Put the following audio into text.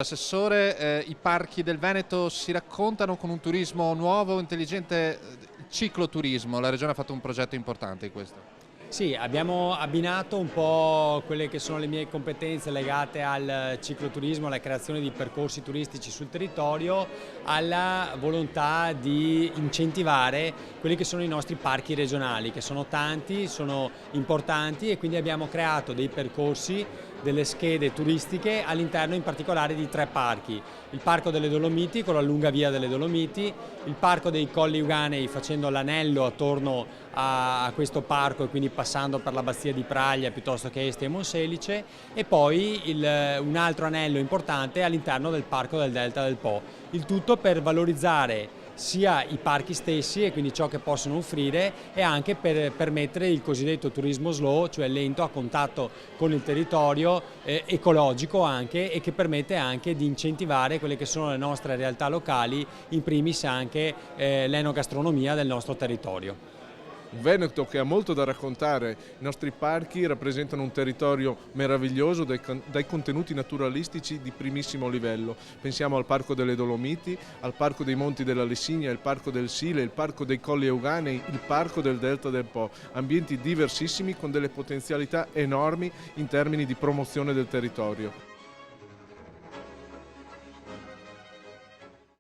Assessore, i parchi del Veneto si raccontano con un turismo nuovo, intelligente, cicloturismo. La Regione ha fatto un progetto importante in questo. Sì, abbiamo abbinato un po' quelle che sono le mie competenze legate al cicloturismo, alla creazione di percorsi turistici sul territorio, alla volontà di incentivare quelli che sono i nostri parchi regionali, che sono tanti, sono importanti e quindi abbiamo creato dei percorsi, delle schede turistiche all'interno in particolare di 3 parchi. Il Parco delle Dolomiti con la lunga via delle Dolomiti, il Parco dei Colli Euganei facendo l'anello attorno a questo parco e quindi passando per l'abbazia di Praglia piuttosto che Este e Monselice, e poi un altro anello importante all'interno del Parco del Delta del Po. Il tutto per valorizzare sia i parchi stessi e quindi ciò che possono offrire, e anche per permettere il cosiddetto turismo slow, cioè lento, a contatto con il territorio, ecologico anche, e che permette anche di incentivare quelle che sono le nostre realtà locali, in primis anche l'enogastronomia del nostro territorio. Un Veneto che ha molto da raccontare. I nostri parchi rappresentano un territorio meraviglioso dai contenuti naturalistici di primissimo livello. Pensiamo al Parco delle Dolomiti, al Parco dei Monti della Lessigna, il Parco del Sile, il Parco dei Colli Euganei, il Parco del Delta del Po. Ambienti diversissimi con delle potenzialità enormi in termini di promozione del territorio.